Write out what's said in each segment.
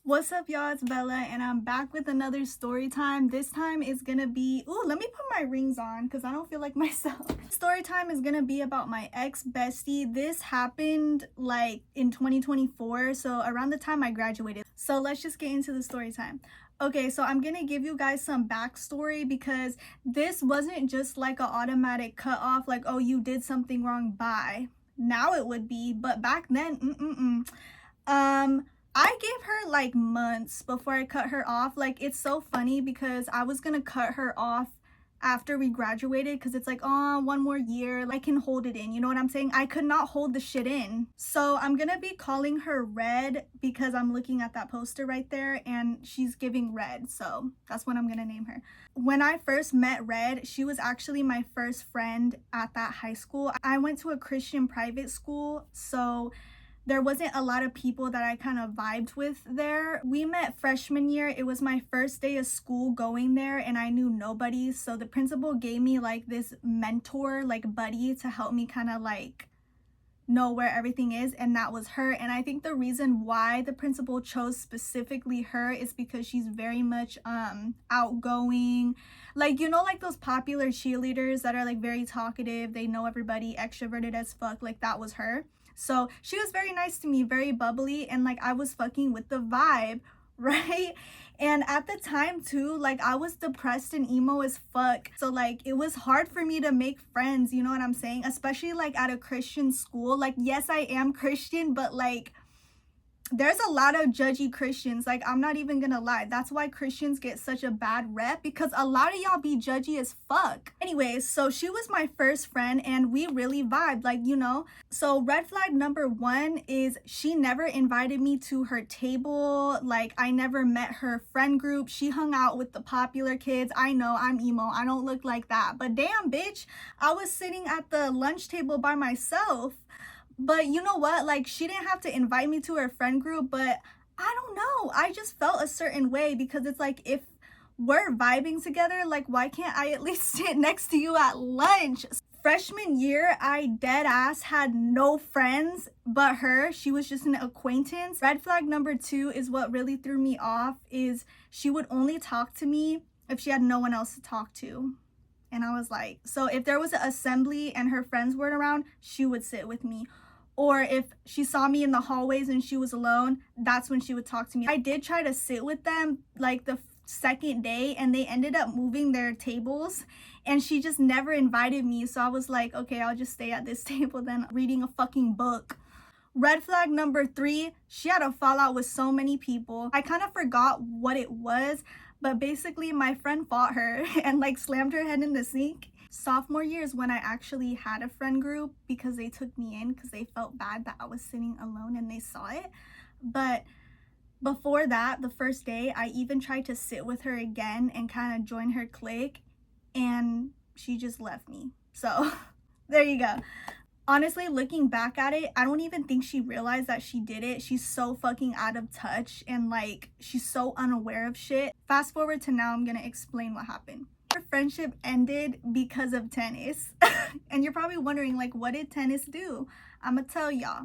What's up, y'all? It's Bella, and I'm back with another story time. This time is gonna be, ooh, let me put my rings on because I don't feel like myself. Story time is gonna be about my ex bestie. This happened like in 2024, so around the time I graduated. So let's just get into the story time. Okay, so I'm gonna give you guys some backstory because this wasn't just like an automatic cut off, like, oh, you did something wrong, bye. Now it would be, but back then, I gave her like months before I cut her off. Like, it's so funny because I was gonna cut her off after we graduated because it's like, oh, one more year, I can hold it in, you know what I'm saying? I could not hold the shit in. So I'm gonna be calling her Red because I'm looking at that poster right there and she's giving red, so that's what I'm gonna name her. When I first met Red, she was actually my first friend at that high school. I went to a Christian private school, so there wasn't a lot of people that I kind of vibed with there. We met freshman year. It was my first day of school going there and I knew nobody. So the principal gave me like this mentor, like buddy, to help me kind of like know where everything is, and that was her. And I think the reason why the principal chose specifically her is because she's very much outgoing, like, you know, like those popular cheerleaders that are like very talkative, they know everybody, extroverted as fuck. Like, that was her. So she was very nice to me, very bubbly, and like I was fucking with the vibe, right? And at the time too, like I was depressed and emo as fuck. So like it was hard for me to make friends, you know what I'm saying? Especially like at a Christian school. Like, yes, I am Christian, but like there's a lot of judgy Christians. Like, I'm not even gonna lie. That's why Christians get such a bad rep, because a lot of y'all be judgy as fuck. Anyways, so she was my first friend and we really vibed, like, you know. So red flag number one is she never invited me to her table. Like, I never met her friend group. She hung out with the popular kids. I know I'm emo, I don't look like that, but damn, bitch, I was sitting at the lunch table by myself. But you know what? Like, she didn't have to invite me to her friend group, but I don't know. I just felt a certain way because it's like, if we're vibing together, like, why can't I at least sit next to you at lunch? Freshman year, I dead ass had no friends but her. She was just an acquaintance. Red flag number two is what really threw me off, is she would only talk to me if she had no one else to talk to. And I was like, so if there was an assembly and her friends weren't around, she would sit with me. Or if she saw me in the hallways and she was alone, that's when she would talk to me. I did try to sit with them like the second day and they ended up moving their tables and she just never invited me. So I was like, okay, I'll just stay at this table then, reading a fucking book. Red flag number three, she had a fallout with so many people. I kind of forgot what it was, but basically my friend fought her and like slammed her head in the sink. Sophomore year is when I actually had a friend group because they took me in because they felt bad that I was sitting alone and they saw it. But before that, the first day, I even tried to sit with her again and kind of join her clique, and she just left me. So there you go. Honestly, looking back at it, I don't even think she realized that she did it. She's so fucking out of touch and like she's so unaware of shit. Fast forward to now, I'm gonna explain what happened. Our friendship ended because of tennis. And you're probably wondering, like, what did tennis do? I'ma tell y'all.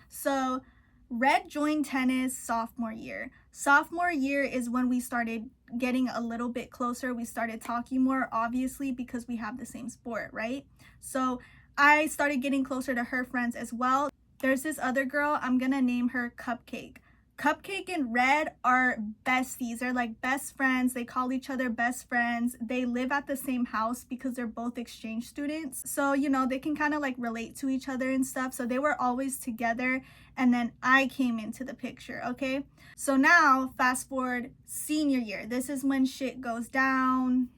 So Red joined tennis sophomore year. Sophomore year is when we started getting a little bit closer. We started talking more, obviously, because we have the same sport, right? So I started getting closer to her friends as well. There's this other girl, I'm gonna name her Cupcake. Cupcake and Red are besties. They're like best friends. They call each other best friends. They live at the same house because they're both exchange students. So, you know, they can kind of like relate to each other and stuff. So they were always together. And then I came into the picture, okay? So now, fast forward senior year. This is when shit goes down.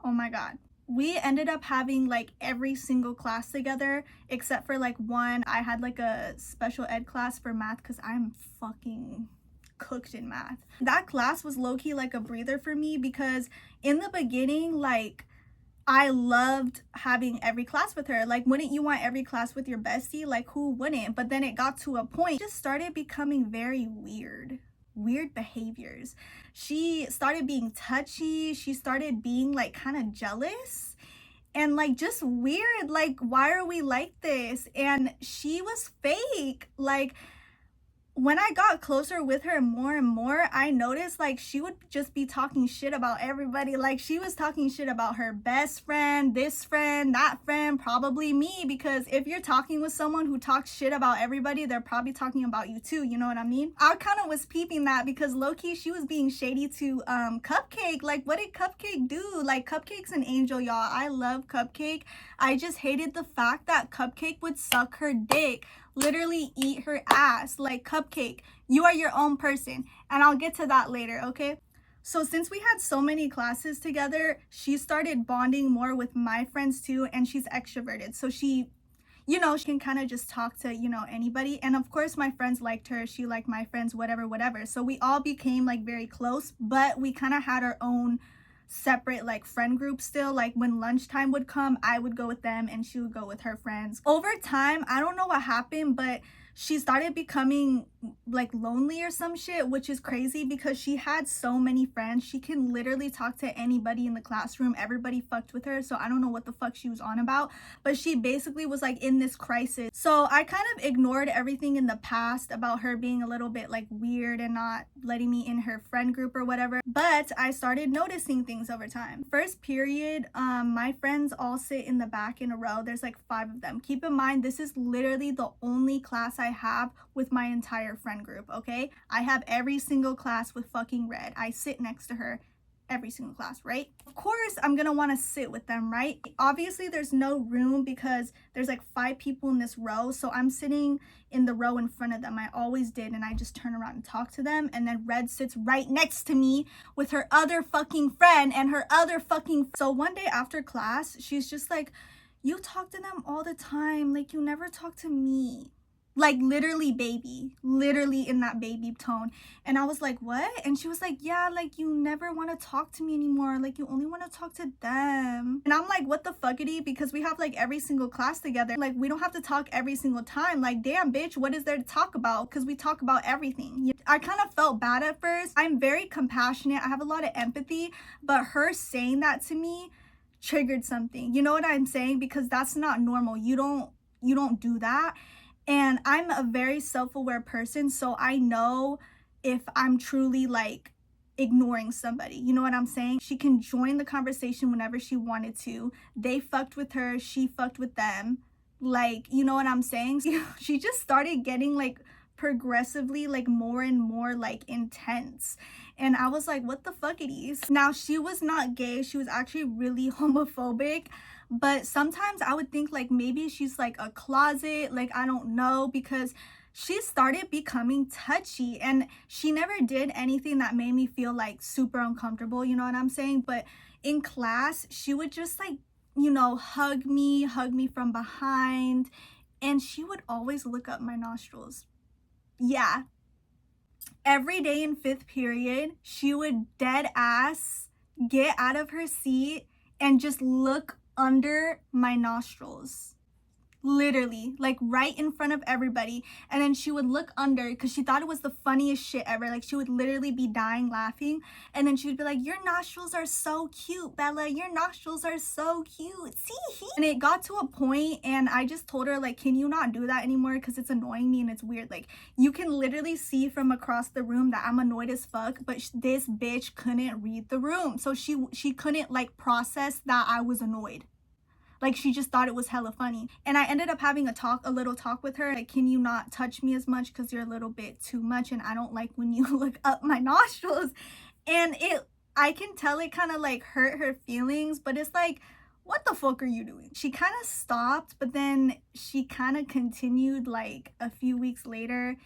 Oh my God. We ended up having like every single class together except for like one. I had like a special ed class for math because I'm fucking cooked in math. That class was low-key like a breather for me because in the beginning, like, I loved having every class with her. Like, wouldn't you want every class with your bestie? Like, who wouldn't? But then it got to a point, it just started becoming very weird behaviors. She started being touchy. She started being like kind of jealous and like just weird. Like, why are we like this? And she was fake. Like, when I got closer with her more and more, I noticed like she would just be talking shit about everybody. Like she was talking shit about her best friend, this friend, that friend, probably me, because if you're talking with someone who talks shit about everybody, they're probably talking about you too, you know what I mean? I kind of was peeping that because low-key she was being shady to Cupcake. Like what did Cupcake do? Like Cupcake's an angel, y'all. I love Cupcake. I just hated the fact that Cupcake would suck her dick, literally eat her ass. Like, Cupcake, you are your own person, and I'll get to that later, okay? So since we had so many classes together, she started bonding more with my friends too, and she's extroverted, so she, you know, she can kind of just talk to, you know, anybody. And of course my friends liked her, she liked my friends, whatever, so we all became like very close, but we kind of had our own separate like friend group still. Like when lunchtime would come, I would go with them and she would go with her friends. Over time, I don't know what happened, but she started becoming like lonely or some shit, which is crazy because she had so many friends. She can literally talk to anybody in the classroom. Everybody fucked with her, so I don't know what the fuck she was on about, but she basically was like in this crisis. So I kind of ignored everything in the past about her being a little bit like weird and not letting me in her friend group or whatever, but I started noticing things over time. First period, my friends all sit in the back in a row. There's like 5 of them. Keep in mind, this is literally the only class I have with my entire friend group, okay? I have every single class with fucking Red. I sit next to her every single class, right? Of course, I'm gonna wanna sit with them, right? Obviously, there's no room because there's like 5 people in this row, so I'm sitting in the row in front of them. I always did, and I just turn around and talk to them, and then Red sits right next to me with her other fucking friend and her other fucking... So one day after class, she's just like, you talk to them all the time, like you never talk to me. Like literally baby, literally in that baby tone. And I was like, what? And she was like, yeah, like you never want to talk to me anymore, like you only want to talk to them. And I'm like, what the fuckity? Because we have like every single class together, like we don't have to talk every single time. Like damn bitch, what is there to talk about? Because we talk about everything. I kind of felt bad at first. I'm very compassionate, I have a lot of empathy, but her saying that to me triggered something, you know what I'm saying? Because that's not normal. You don't do that. And I'm a very self-aware person, so I know if I'm truly like ignoring somebody, you know what I'm saying? She can join the conversation whenever she wanted to. They fucked with her, she fucked with them. Like, you know what I'm saying? She just started getting like progressively like more and more like intense, and I was like, what the fuck it is? Now she was not gay, she was actually really homophobic, but sometimes I would think like maybe she's like a closet, like I don't know, because she started becoming touchy, and she never did anything that made me feel like super uncomfortable, you know what I'm saying? But in class she would just like, you know, hug me from behind, and she would always look up my nostrils. Yeah, every day in 5th period she would dead ass get out of her seat and just look under my nostrils, literally, like right in front of everybody. And then she would look under because she thought it was the funniest shit ever. Like she would literally be dying laughing, and then she would be like, your nostrils are so cute, Bella, your nostrils are so cute, see? And it got to a point and I just told her like, can you not do that anymore, because it's annoying me and it's weird. Like you can literally see from across the room that I'm annoyed as fuck, but this bitch couldn't read the room, so she couldn't like process that I was annoyed. Like she just thought it was hella funny. And I ended up having a little talk with her, like, can you not touch me as much because you're a little bit too much and I don't like when you look up my nostrils. And I can tell it kind of like hurt her feelings, but it's like, what the fuck are you doing? She kind of stopped, but then she kind of continued like a few weeks later.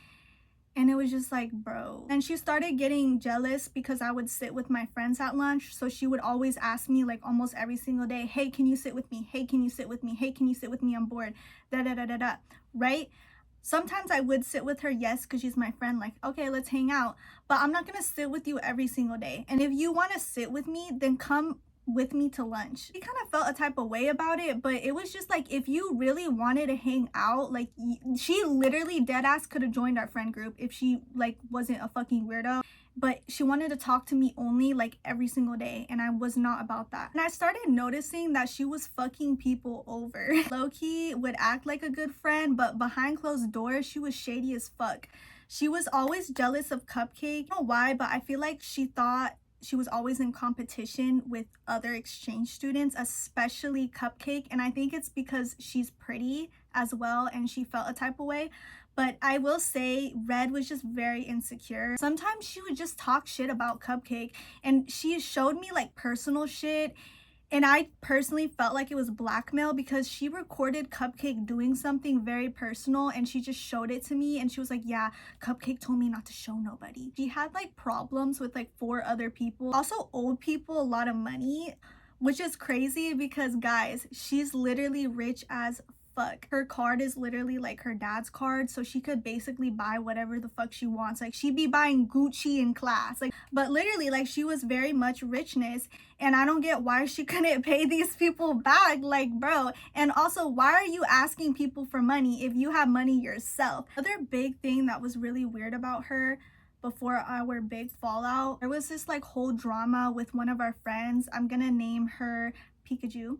And it was just like, bro. And she started getting jealous because I would sit with my friends at lunch. So she would always ask me like almost every single day, hey, can you sit with me? Hey, can you sit with me? Hey, can you sit with me? I'm bored. Da da da da da. Right? Sometimes I would sit with her, yes, because she's my friend. Like, okay, let's hang out. But I'm not going to sit with you every single day. And if you want to sit with me, then come with me to lunch. She kind of felt a type of way about it, but it was just like, if you really wanted to hang out, like she literally dead ass could have joined our friend group if she like wasn't a fucking weirdo. But she wanted to talk to me only like every single day, and I was not about that. And I started noticing that she was fucking people over. Low-key would act like a good friend, but behind closed doors she was shady as fuck. she was always jealous of Cupcake. I don't know why, but I feel like she thought she was always in competition with other exchange students, especially Cupcake. And I think it's because she's pretty as well and she felt a type of way. But I will say Red was just very insecure. Sometimes she would just talk shit about Cupcake, and she showed me like personal shit, and I personally felt like it was blackmail because she recorded Cupcake doing something very personal and she just showed it to me, and she was like, yeah, Cupcake told me not to show nobody. She had like problems with like 4 other people, also old people, a lot of money, which is crazy because guys, she's literally rich as fuck. Her card is literally like her dad's card, so she could basically buy whatever the fuck she wants. Like she'd be buying Gucci in class, like, but literally like she was very much richness, and I don't get why she couldn't pay these people back, like bro. And also, why are you asking people for money if you have money yourself? Other big thing that was really weird about her before our big fallout, there was this like whole drama with one of our friends. I'm gonna name her Pikachu.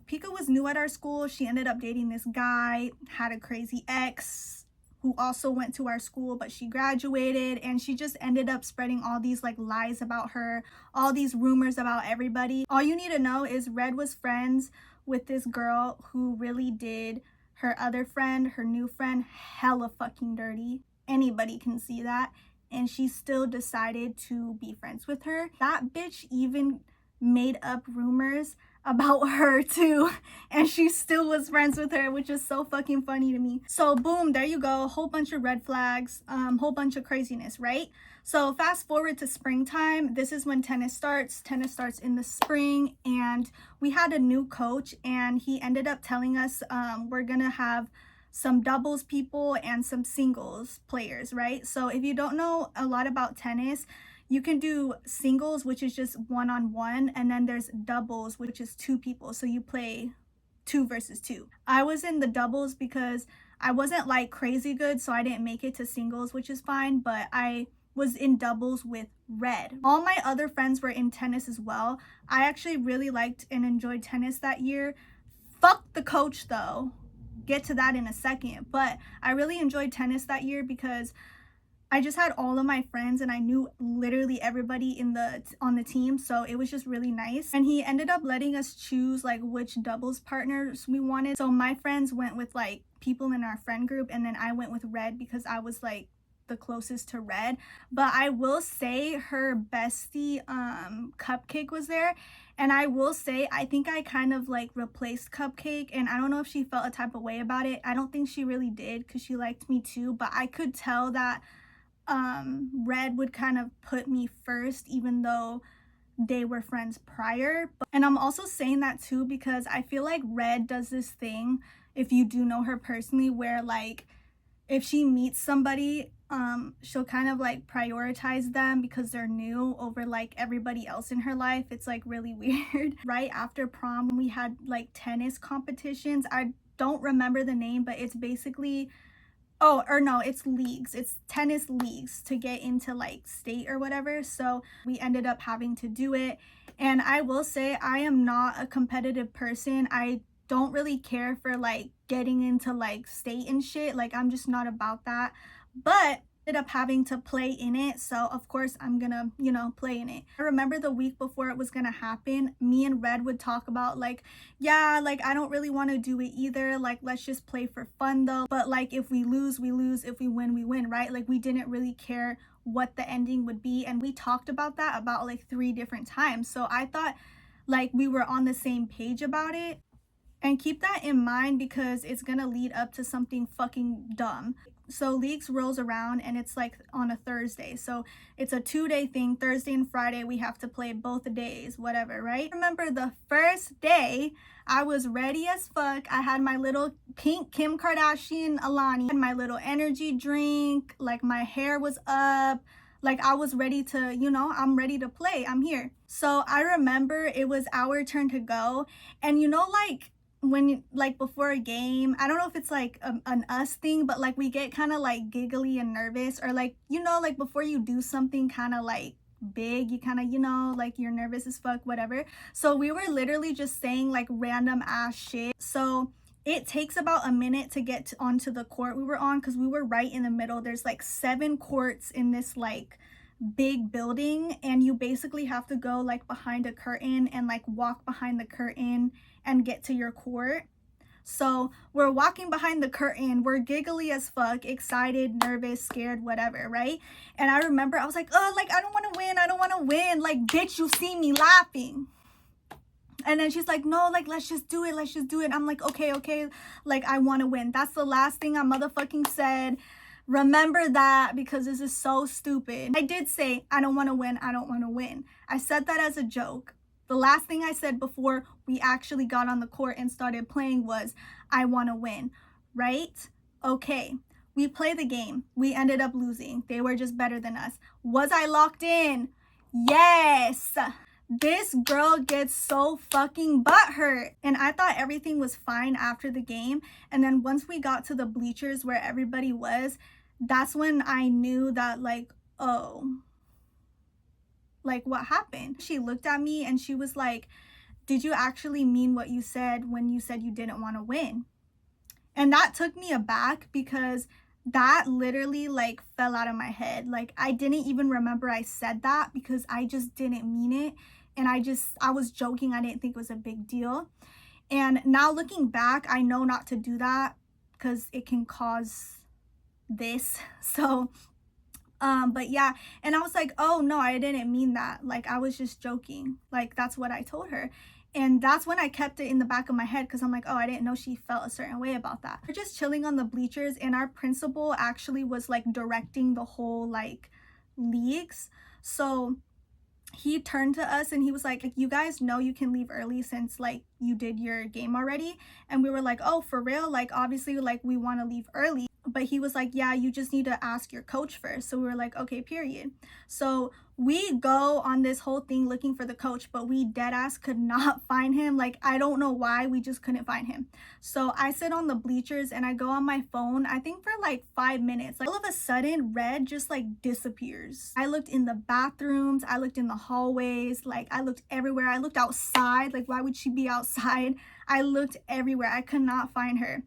Pika was new at our school. She ended up dating this guy, had a crazy ex who also went to our school, but she graduated, and she just ended up spreading all these like lies about her, all these rumors about everybody. All you need to know is Red was friends with this girl who really did her other friend, her new friend, hella fucking dirty. Anybody can see that. And she still decided to be friends with her. That bitch even made up rumors about her too, and she still was friends with her, which is so fucking funny to me. So boom, there you go, a whole bunch of red flags, whole bunch of craziness, right? So fast forward to springtime. This is when tennis starts. Tennis starts in the spring, and we had a new coach, and he ended up telling us we're gonna have some doubles people and some singles players, right? So if you don't know a lot about tennis, you can do singles, which is just one-on-one, and then there's doubles, which is 2 people. So you play 2 versus 2. I was in the doubles because I wasn't like crazy good, so I didn't make it to singles, which is fine, but I was in doubles with Red. All my other friends were in tennis as well. I actually really liked and enjoyed tennis that year. Fuck the coach though. Get to that in a second. But I really enjoyed tennis that year because I just had all of my friends and I knew literally everybody on the team, so it was just really nice. And he ended up letting us choose like which doubles partners we wanted. So my friends went with like people in our friend group, and then I went with Red because I was like the closest to Red. But I will say her bestie Cupcake was there, and I will say I think I kind of like replaced Cupcake, and I don't know if she felt a type of way about it. I don't think she really did because she liked me too, but I could tell that Red would kind of put me first even though they were friends prior. And I'm also saying that too because I feel like Red does this thing, if you do know her personally, where like if she meets somebody, she'll kind of like prioritize them because they're new over like everybody else in her life. It's like really weird. Right after prom, we had like tennis competitions. I don't remember the name, but it's basically, oh, or no, it's leagues. It's tennis leagues to get into like state or whatever. So we ended up having to do it. And I will say I am not a competitive person. I don't really care for like getting into like state and shit. Like I'm just not about that. But ended up having to play in it, so of course I'm gonna, you know, play in it. I remember the week before it was gonna happen, me and Red would talk about like, yeah, like I don't really want to do it either, like let's just play for fun though, but like if we lose we lose, if we win we win, right? Like we didn't really care what the ending would be, and we talked about that about like 3 different times. So I thought like we were on the same page about it. And keep that in mind because it's gonna lead up to something fucking dumb. So leagues rolls around and it's like on a Thursday. So it's a 2-day thing. Thursday and Friday we have to play both days, whatever, right? Remember the first day I was ready as fuck. I had my little pink Kim Kardashian Alani, and my little energy drink, like my hair was up. Like I was ready to, you know, I'm ready to play. I'm here. So I remember it was our turn to go. And you know, like when like before a game, I don't know if it's like an us thing, but like we get kind of like giggly and nervous, or like, you know, like before you do something kind of like big, you kind of, you know, like you're nervous as fuck, whatever. So we were literally just saying like random ass shit. So It takes about a minute to get onto the court we were on, because we were right in the middle. There's like 7 courts in this like big building, and you basically have to go like behind a curtain and like walk behind the curtain and get to your court. So we're walking behind the curtain, we're giggly as fuck, excited, nervous, scared, whatever, right? And I remember I was like, oh, like, I don't want to win, I don't want to win, like, bitch, you see me laughing. And then she's like, no, like, let's just do it, let's just do it. I'm like, okay, like, I want to win. That's the last thing I motherfucking said. Remember that, because this is so stupid. I did say, I don't want to win, I don't want to win. I said that as a joke. The last thing I said before we actually got on the court and started playing was, I want to win, right? Okay, we play the game. We ended up losing. They were just better than us. Was I locked in? Yes. This girl gets so fucking butthurt. And I thought everything was fine after the game. And then once we got to the bleachers where everybody was, that's when I knew that, like, oh, like, what happened? She looked at me and she was like, did you actually mean what you said when you said you didn't want to win? And that took me aback, because that literally like fell out of my head. Like, I didn't even remember I said that, because I just didn't mean it. And I was joking. I didn't think it was a big deal. And now looking back, I know not to do that, because it can cause this. So but yeah, and I was like, oh no, I didn't mean that, like, I was just joking. Like, that's what I told her. And that's when I kept it in the back of my head, because I'm like, oh, I didn't know she felt a certain way about that. We're just chilling on the bleachers, and our principal actually was like directing the whole like leagues. So he turned to us and he was like, you guys know you can leave early since like you did your game already. And we were like, oh, for real? Like, obviously, like, we want to leave early. But he was like, yeah, you just need to ask your coach first. So we were like, okay, period. So we go on this whole thing looking for the coach, but we dead ass could not find him. Like, I don't know why, we just couldn't find him. So I sit on the bleachers and I go on my phone, I think for like 5 minutes. Like, all of a sudden, Red just like disappears. I looked in the bathrooms, I looked in the hallways, like, I looked everywhere. I looked outside, like, why would she be outside? I looked everywhere. I could not find her.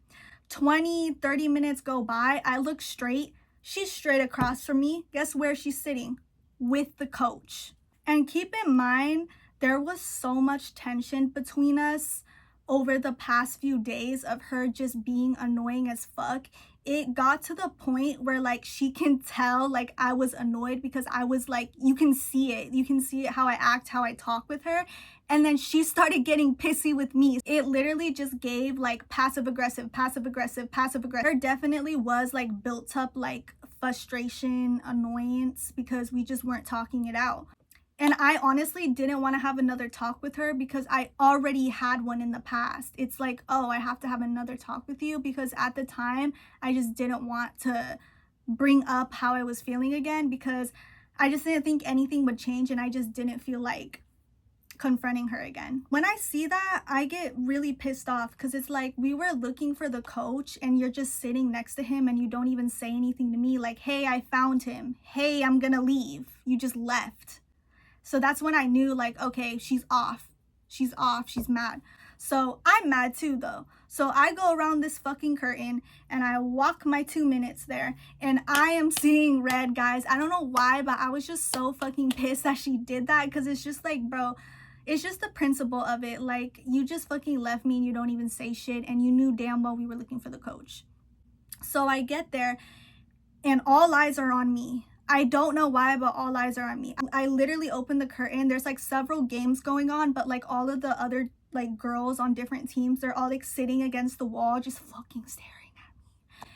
20-30 minutes go by. I look straight. She's straight across from me. Guess where she's sitting? With the coach. And keep in mind, there was so much tension between us over the past few days of her just being annoying as fuck. It got to the point where like she can tell like I was annoyed, because I was like, you can see it how I act, how I talk with her. And then she started getting pissy with me. It literally just gave like passive aggressive. There definitely was like built up like frustration, annoyance, because we just weren't talking it out. And I honestly didn't want to have another talk with her, because I already had one in the past. It's like, oh, I have to have another talk with you, because at the time I just didn't want to bring up how I was feeling again, because I just didn't think anything would change, and I just didn't feel like confronting her again. When I see that, I get really pissed off, because it's like, we were looking for the coach and you're just sitting next to him and you don't even say anything to me like, hey, I found him. Hey, I'm gonna leave. You just left. So that's when I knew, like, okay, she's off. She's mad. So I'm mad too, though. So I go around this fucking curtain and I walk my 2 minutes there, and I am seeing red, guys. I don't know why, but I was just so fucking pissed that she did that, because it's just like, bro, it's just the principle of it. Like, you just fucking left me and you don't even say shit, and you knew damn well we were looking for the coach. So I get there and all eyes are on me. I don't know why, but all eyes are on me. I literally opened the curtain. There's like several games going on, but like all of the other like girls on different teams, they're all like sitting against the wall just fucking staring at me.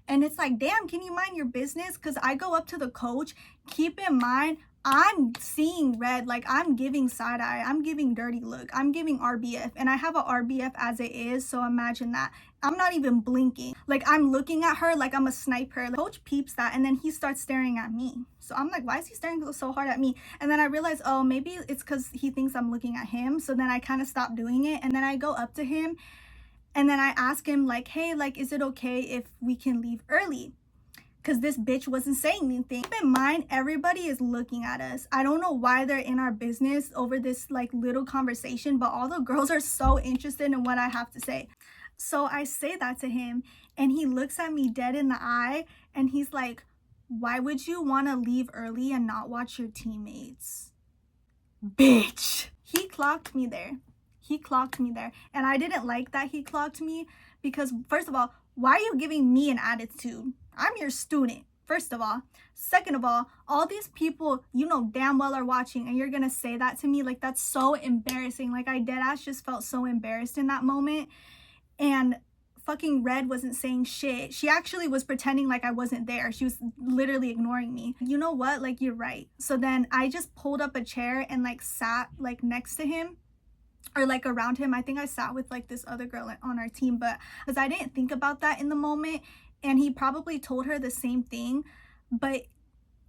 And it's like, damn, can you mind your business? Because I go up to the coach. Keep in mind, I'm seeing red. Like, I'm giving side eye, I'm giving dirty look, I'm giving RBF, and I have a RBF as it is, so imagine that. I'm not even blinking. Like, I'm looking at her like I'm a sniper. The coach peeps that, and then he starts staring at me. So I'm like, why is he staring so hard at me? And then I realize, oh, maybe it's because he thinks I'm looking at him. So then I kind of stop doing it, and then I go up to him, and then I ask him like, hey, like, is it okay if we can leave early? Because this bitch wasn't saying anything. Keep in mind, everybody is looking at us. I don't know why they're in our business over this like little conversation, but all the girls are so interested in what I have to say. So I say that to him, and he looks at me dead in the eye, and he's like, why would you want to leave early and not watch your teammates? Bitch. He clocked me there. He clocked me there. And I didn't like that he clocked me because, first of all, why are you giving me an attitude? I'm your student, first of all. Second of all these people you know damn well are watching, and you're gonna say that to me? Like, that's so embarrassing. Like, I deadass just felt so embarrassed in that moment. And fucking Red wasn't saying shit. She actually was pretending like I wasn't there. She was literally ignoring me. You know what? Like, you're right. So then I just pulled up a chair and like sat like next to him, or like around him. I think I sat with like this other girl on our team, but because I didn't think about that in the moment, and he probably told her the same thing, but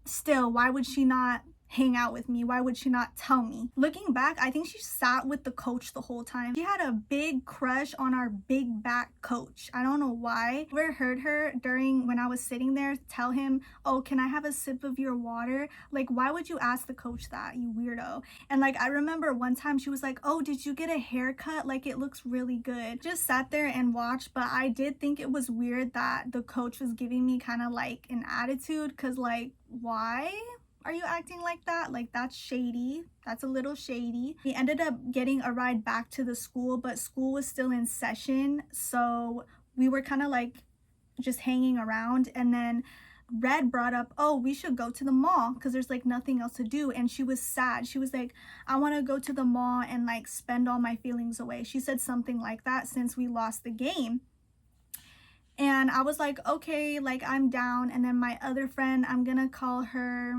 still, why would she not hang out with me? Why would she not tell me? Looking back, I think she sat with the coach the whole time. She had a big crush on our big back coach. I don't know why. I ever heard her during when I was sitting there tell him, oh, can I have a sip of your water? Like, why would you ask the coach that, you weirdo? And like, I remember one time she was like, oh, did you get a haircut? Like, it looks really good. Just sat there and watched, but I did think it was weird that the coach was giving me kind of like an attitude, because like, why are you acting like that? Like, that's shady. That's a little shady. We ended up getting a ride back to the school, but school was still in session, so we were kind of like just hanging around. And then Red brought up, oh, we should go to the mall because there's like nothing else to do. And she was sad. She was like, I want to go to the mall and like spend all my feelings away. She said something like that since we lost the game. And I was like, okay, like, I'm down. And then my other friend, I'm gonna call her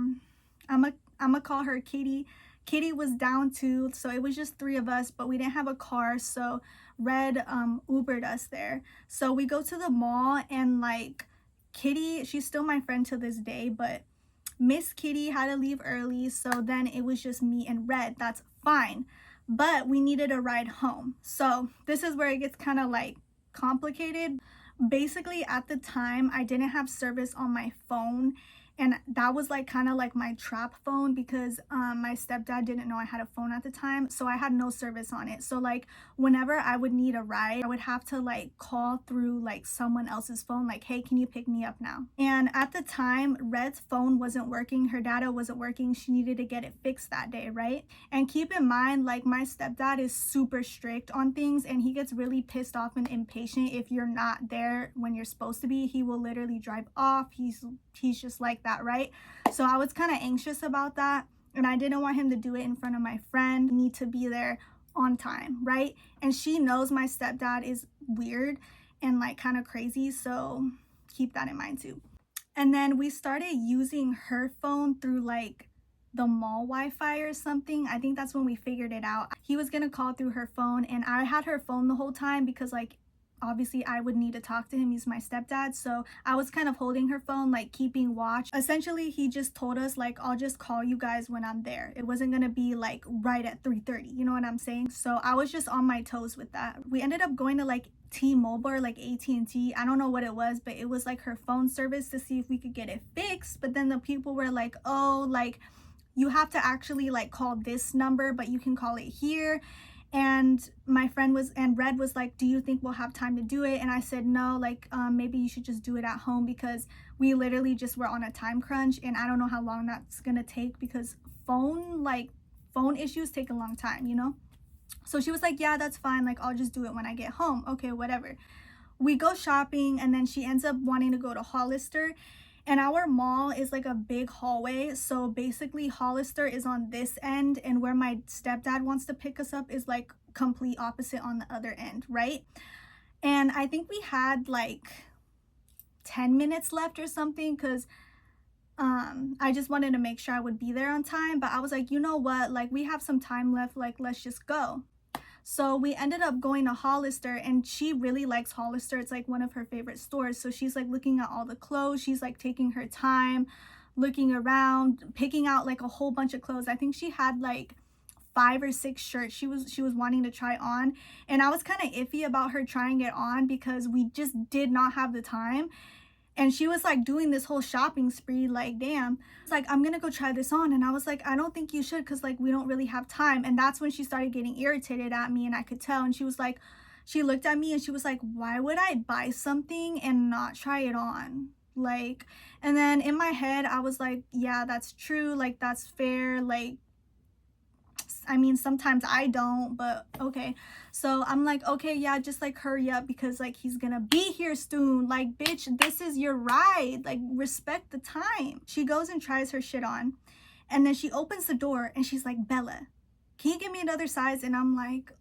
Kitty. Kitty was down too, so it was just three of us, but we didn't have a car, so Red Ubered us there. So we go to the mall, and like, Kitty, she's still my friend to this day, but Miss Kitty had to leave early, so then it was just me and Red. That's fine, but we needed a ride home. So this is where it gets kind of like complicated. Basically, at the time, I didn't have service on my phone, and that was like kind of like my trap phone, because my stepdad didn't know I had a phone at the time, so I had no service on it. So like, whenever I would need a ride, I would have to like call through like someone else's phone, like, hey, can you pick me up now? And at the time, Red's phone wasn't working, her data wasn't working, she needed to get it fixed that day, right? And keep in mind, like, my stepdad is super strict on things, and he gets really pissed off and impatient if you're not there when you're supposed to be. He will literally drive off. He's just like that, right? So I was kind of anxious about that, and I didn't want him to do it in front of my friend. We need to be there on time, right? And she knows my stepdad is weird and like kind of crazy, so keep that in mind too. And then we started using her phone through like the mall Wi-Fi or something. I think that's when we figured it out. He was gonna call through her phone, and I had her phone the whole time because like, obviously I would need to talk to him. He's my stepdad, so I was kind of holding her phone, like keeping watch. Essentially, he just told us like, I'll just call you guys when I'm there. It wasn't gonna be like right at 3:30, you know what I'm saying? So I was just on my toes with that. We ended up going to like T-Mobile or like AT&T. I don't know what it was, but it was like her phone service to see if we could get it fixed. But then the people were like, oh, like, you have to actually like call this number, but you can call it here. And my friend Red was like, do you think we'll have time to do it? And I said, no, like, maybe you should just do it at home, because we literally just were on a time crunch, and I don't know how long that's gonna take, because phone issues take a long time, you know? So she was like, yeah, that's fine, like, I'll just do it when I get home. Okay, whatever. We go shopping, and then she ends up wanting to go to Hollister. And our mall is like a big hallway, so basically Hollister is on this end, and where my stepdad wants to pick us up is like complete opposite on the other end, right? And I think we had like 10 minutes left or something, because I just wanted to make sure I would be there on time. But I was like, you know what, like, we have some time left, like, let's just go. So we ended up going to Hollister, and she really likes Hollister. It's like one of her favorite stores. So she's like looking at all the clothes. She's like taking her time, looking around, picking out like a whole bunch of clothes. I think she had like 5 or 6 shirts she was wanting to try on. And I was kind of iffy about her trying it on, because we just did not have the time. And she was like doing this whole shopping spree, like, damn. It's like, I'm gonna go try this on. And I was like, I don't think you should, because like, we don't really have time. And that's when she started getting irritated at me, and I could tell. And she was like, She looked at me and she was like, why would I buy something and not try it on? Like, and then in my head, I was like, yeah, that's true. Like, that's fair. Like, I mean, sometimes I don't, but okay. So I'm like, okay, yeah, just like hurry up because like he's gonna be here soon. Like, bitch, this is your ride. Like, respect the time. She goes and tries her shit on. And then she opens the door and she's like, Bella, can you give me another size? And I'm like,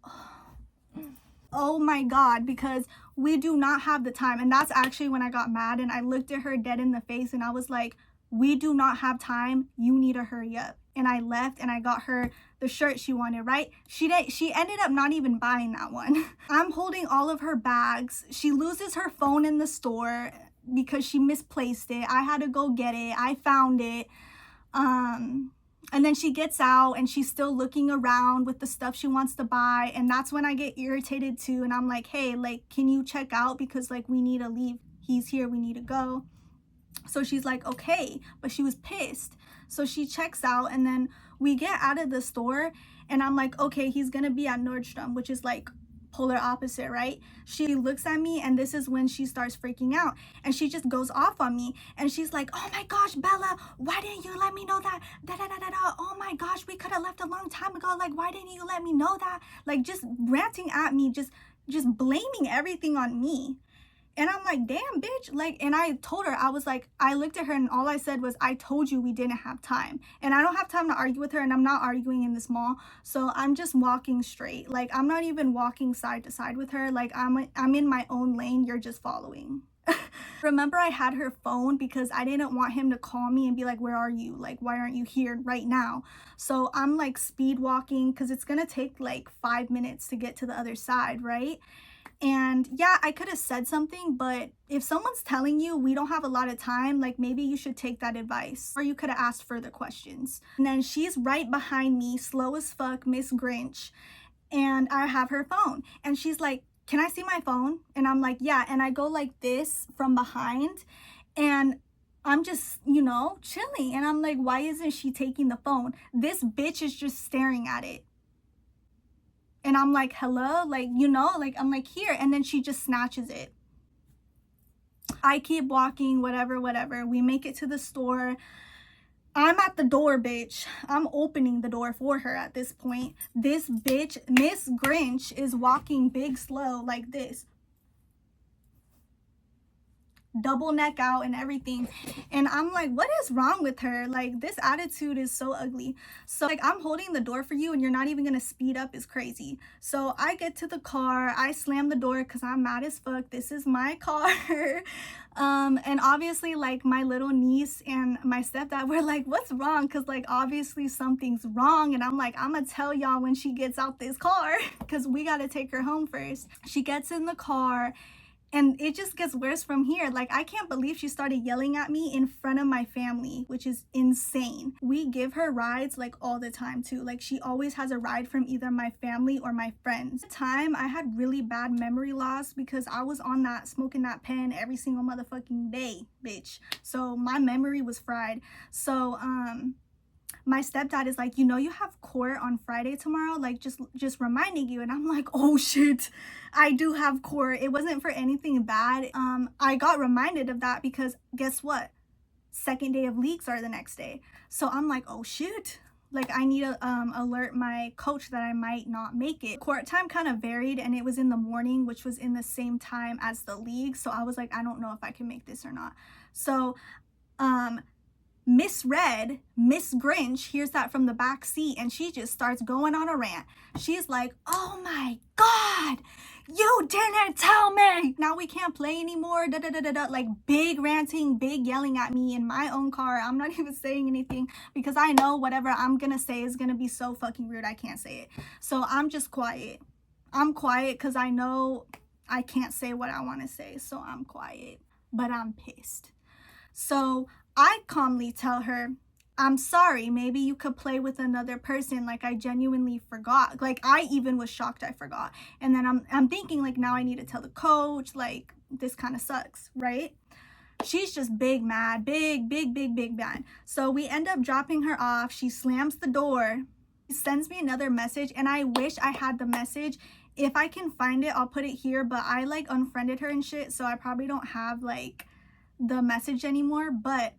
oh my God, because we do not have the time. And that's actually when I got mad and I looked at her dead in the face and I was like, we do not have time. You need to hurry up. And I left and I got her the shirt she wanted, right? She ended up not even buying that one. I'm holding all of her bags. She loses her phone in the store because she misplaced it. I had to go get it. I found it. And then she gets out and she's still looking around with the stuff she wants to buy. And that's when I get irritated too. And I'm like, hey, like, can you check out? Because like, we need to leave. He's here. We need to go. So she's like, okay, but she was pissed. So she checks out and then we get out of the store and I'm like, okay, he's gonna be at Nordstrom, which is like polar opposite, right? She looks at me and this is when she starts freaking out and she just goes off on me and she's like, oh my gosh, Bella, why didn't you let me know that? Da, da, da, da, da. Oh my gosh, we could have left a long time ago. Like, why didn't you let me know that? Like, just ranting at me, just blaming everything on me. And I'm like, damn, bitch. Like, and I told her, I was like, I looked at her and all I said was, I told you we didn't have time. And I don't have time to argue with her and I'm not arguing in this mall. So I'm just walking straight. Like, I'm not even walking side to side with her. Like, I'm in my own lane. You're just following. Remember, I had her phone because I didn't want him to call me and be like, where are you? Like, why aren't you here right now? So I'm like speed walking because it's going to take like 5 minutes to get to the other side, right? And yeah, I could have said something, but if someone's telling you we don't have a lot of time, like maybe you should take that advice or you could have asked further questions. And then she's right behind me, slow as fuck, Miss Grinch. And I have her phone and she's like, can I see my phone? And I'm like, yeah. And I go like this from behind and I'm just, you know, chilling. And I'm like, why isn't she taking the phone? This bitch is just staring at it. And I'm like, hello, like, you know, like, I'm like, here. And then she just snatches it. I keep walking, whatever. We make it to the store. I'm at the door, bitch. I'm opening the door for her at this point. This bitch, Miss Grinch, is walking big slow like this. Double neck out and everything. And I'm like, what is wrong with her? Like, this attitude is so ugly. So like, I'm holding the door for you and you're not even gonna speed up is crazy. So I get to the car, I slam the door because I'm mad as fuck. This is my car. And obviously like my little niece and my stepdad were like, what's wrong? Because like obviously something's wrong. And I'm like, I'm gonna tell y'all when she gets out this car because we gotta take her home first. She gets in the car and it just gets worse from here. Like, I can't believe she started yelling at me in front of my family, which is insane. We give her rides like all the time too. Like, she always has a ride from either my family or my friends. At the time, I had really bad memory loss because I was on that, smoking that pen every single motherfucking day, bitch. So my memory was fried. So, my stepdad is like, you know, you have court on Friday tomorrow, like just reminding you. And I'm like, oh shit, I do have court. It wasn't for anything bad. I got reminded of that because guess what? Second day of leagues are the next day. So I'm like, oh shoot. Like, I need to alert my coach that I might not make it. Court time kind of varied and it was in the morning, which was in the same time as the league. So I was like, I don't know if I can make this or not. So Miss Grinch hears that from the back seat and she just starts going on a rant. She's like, oh my God, you didn't tell me. Now we can't play anymore. Da, da, da, da, da. Like big ranting, big yelling at me in my own car. I'm not even saying anything because I know whatever I'm going to say is going to be so fucking rude. I can't say it. So I'm just quiet. I'm quiet because I know I can't say what I want to say. So I'm quiet, but I'm pissed. So I calmly tell her, I'm sorry, maybe you could play with another person. Like, I genuinely forgot. Like, I even was shocked I forgot. And then I'm thinking, like, now I need to tell the coach, like, this kind of sucks, right? She's just big mad, big mad. So we end up dropping her off. She slams the door, sends me another message, and I wish I had the message If I can find it, I'll put it here, but I like unfriended her and shit, so I probably don't have like the message anymore. But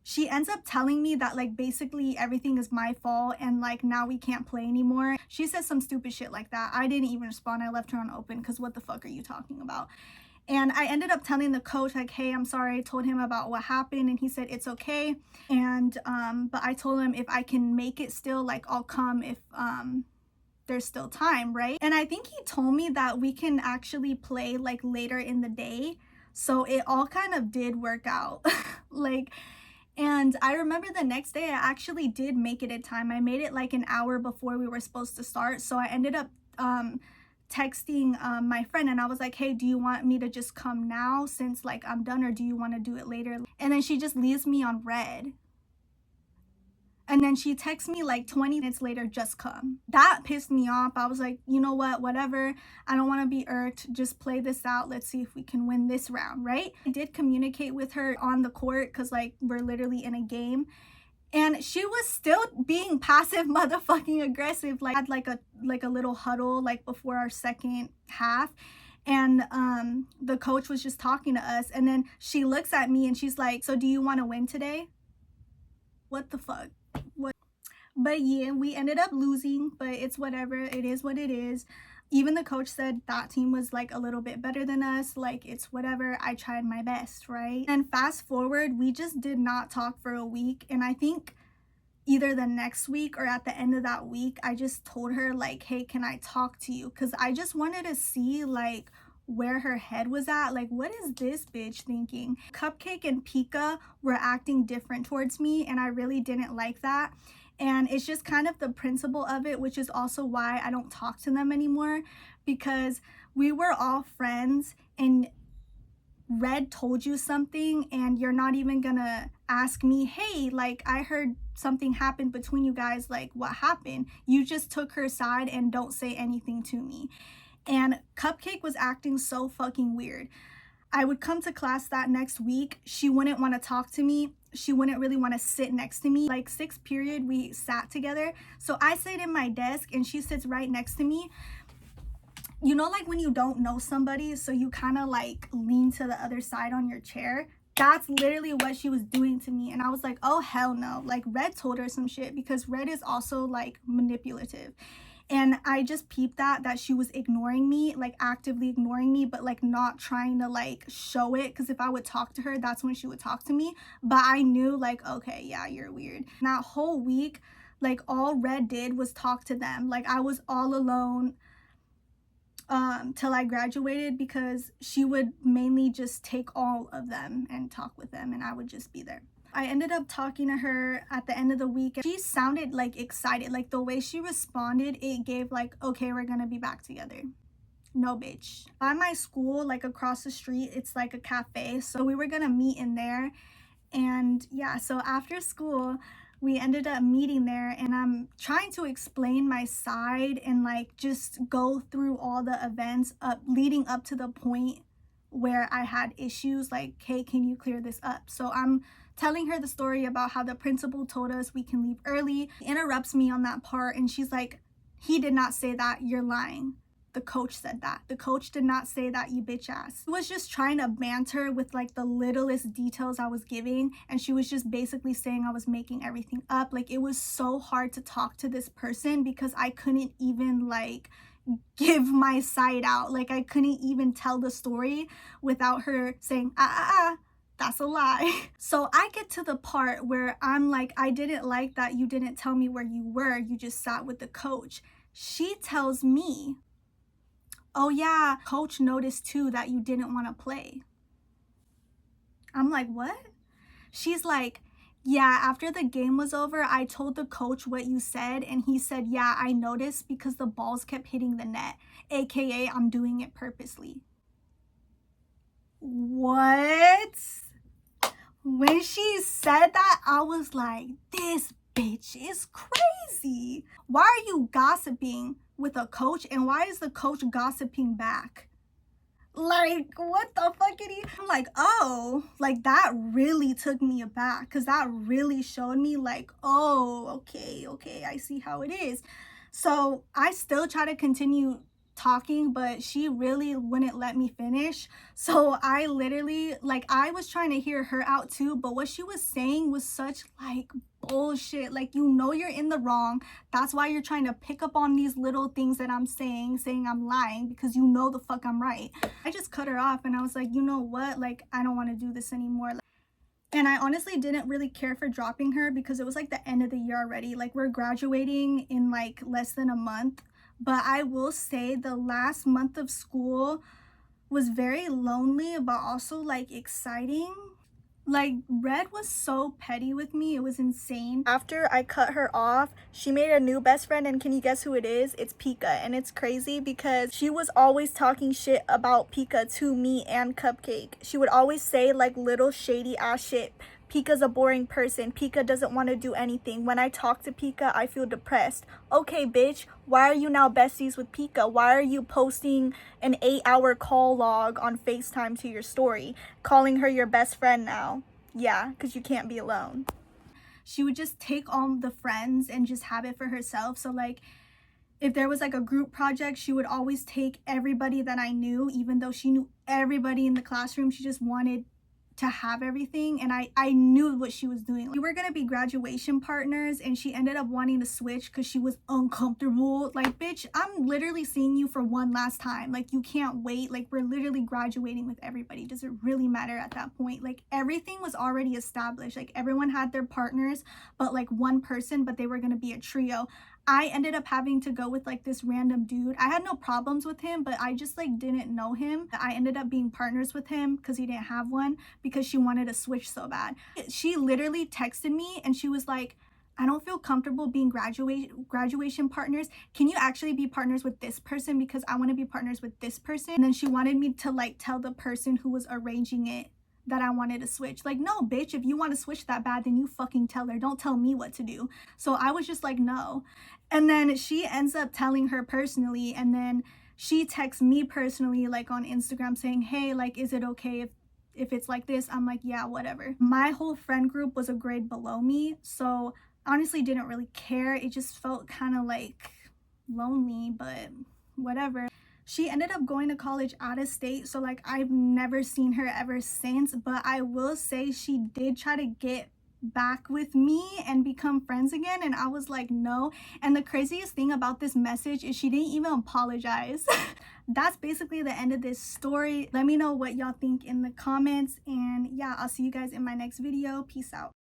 she ends up telling me that like basically everything is my fault and like now we can't play anymore. She says some stupid shit like that. I didn't even respond. I left her on open because what the fuck are you talking about? And I ended up telling the coach like, hey, I'm sorry. I told him about what happened and he said it's okay. And but I told him if I can make it still, like I'll come if there's still time, right? And I think he told me that we can actually play like later in the day. So it all kind of did work out. Like, and I remember the next day I actually did make it in time. I made it like an hour before we were supposed to start. So I ended up texting my friend and I was like, hey, do you want me to just come now since like I'm done, or do you want to do it later? And then she just leaves me on red. And then she texts me like 20 minutes later, just come. That pissed me off. I was like, you know what, whatever. I don't want to be irked. Just play this out. Let's see if we can win this round, right? I did communicate with her on the court because like we're literally in a game. And she was still being passive motherfucking aggressive. Like had like a little huddle like before our second half. And the coach was just talking to us. And then she looks at me and she's like, so do you want to win today? What the fuck? What? But yeah, we ended up losing, but it's whatever. It is what it is. Even the coach said that team was like a little bit better than us. Like, it's whatever. I tried my best, right? And fast forward, we just did not talk for a week. And I think either the next week or at the end of that week, I just told her like, hey, can I talk to you? Because I just wanted to see like where her head was at. Like, what is this bitch thinking? Cupcake and Pika were acting different towards me and I really didn't like that. And it's just kind of the principle of it, which is also why I don't talk to them anymore, because we were all friends and Red told you something and you're not even gonna ask me, hey, like I heard something happened between you guys, like what happened? You just took her side and don't say anything to me. And Cupcake was acting so fucking weird. I would come to class that next week. She wouldn't want to talk to me. She wouldn't really want to sit next to me. Like sixth period, we sat together. So I sit in my desk and she sits right next to me. You know, like when you don't know somebody, so you kind of like lean to the other side on your chair. That's literally what she was doing to me. And I was like, oh, hell no. Like Red told her some shit because Red is also like manipulative. And I just peeped that she was ignoring me, like actively ignoring me, but like not trying to like show it. Because if I would talk to her, that's when she would talk to me. But I knew like, okay, yeah, you're weird. And that whole week, like all Red did was talk to them. Like I was all alone till I graduated, because she would mainly just take all of them and talk with them and I would just be there. I ended up talking to her at the end of the week. She sounded like excited. Like the way she responded, it gave like, okay, we're gonna be back together. No, bitch. By my school, like across the street, it's like a cafe. So we were gonna meet in there. And yeah, so after school, we ended up meeting there and I'm trying to explain my side and like just go through all the events leading up to the point where I had issues, like, hey, can you clear this up? So I'm telling her the story about how the principal told us we can leave early. She interrupts me on that part and she's like, he did not say that, you're lying. The coach said that. The coach did not say that, you bitch ass. She was just trying to banter with like the littlest details I was giving, and she was just basically saying I was making everything up. Like it was so hard to talk to this person because I couldn't even like give my side out. Like I couldn't even tell the story without her saying, that's a lie. So I get to the part where I'm like, I didn't like that you didn't tell me where you were. You just sat with the coach. She tells me, oh yeah, coach noticed too that you didn't want to play. I'm like, what? She's like, yeah, after the game was over, I told the coach what you said and he said, yeah, I noticed because the balls kept hitting the net, aka I'm doing it purposely. What? When she said that, I was like, this bitch is crazy. Why are you gossiping with a coach and why is the coach gossiping back? Like, what the fuck did he? I'm like, oh, like that really took me aback because that really showed me like, oh, okay, I see how it is. So I still try to continue talking, but she really wouldn't let me finish. So I literally, like, I was trying to hear her out too, but what she was saying was such like bullshit. Like, you know you're in the wrong. That's why you're trying to pick up on these little things that I'm saying I'm lying, because you know the fuck I'm right. I just cut her off and I was like, you know what, like, I don't want to do this anymore. And I honestly didn't really care for dropping her because it was like the end of the year already. Like, we're graduating in like less than a month. But I will say the last month of school was very lonely, but also like exciting. Like, Red was so petty with me, it was insane. After I cut her off, she made a new best friend, and can you guess who it is? It's Pika. And it's crazy because she was always talking shit about Pika to me and Cupcake. She would always say like little shady ass shit. Pika's a boring person. Pika doesn't want to do anything. When I talk to Pika, I feel depressed. Okay, bitch, why are you now besties with Pika? Why are you posting an 8-hour call log on FaceTime to your story, calling her your best friend now? Yeah, because you can't be alone. She would just take all the friends and just have it for herself. So like, if there was like a group project, she would always take everybody that I knew, even though she knew everybody in the classroom. She just wanted to have everything, and I knew what she was doing. We were gonna be graduation partners, and she ended up wanting to switch because she was uncomfortable. Like, bitch, I'm literally seeing you for one last time. Like, you can't wait. Like, we're literally graduating with everybody. Does it really matter at that point? Like, everything was already established. Like, everyone had their partners, but like one person, but they were gonna be a trio. I ended up having to go with like this random dude. I had no problems with him, but I just like didn't know him. I ended up being partners with him because he didn't have one, because she wanted to switch so bad. She literally texted me and she was like, I don't feel comfortable being graduation partners. Can you actually be partners with this person, because I want to be partners with this person? And then she wanted me to like tell the person who was arranging it that I wanted to switch. Like, no, bitch, if you want to switch that bad, then you fucking tell her. Don't tell me what to do. So I was just like, no. And then she ends up telling her personally, and then she texts me personally, like on Instagram, saying, hey, like, is it okay if it's like this? I'm like, yeah, whatever. My whole friend group was a grade below me, so honestly didn't really care. It just felt kind of like lonely, but whatever. She ended up going to college out of state, so like I've never seen her ever since. But I will say she did try to get back with me and become friends again, and I was like, no. And the craziest thing about this message is she didn't even apologize. That's basically the end of this story. Let me know what y'all think in the comments, and yeah, I'll see you guys in my next video. Peace out.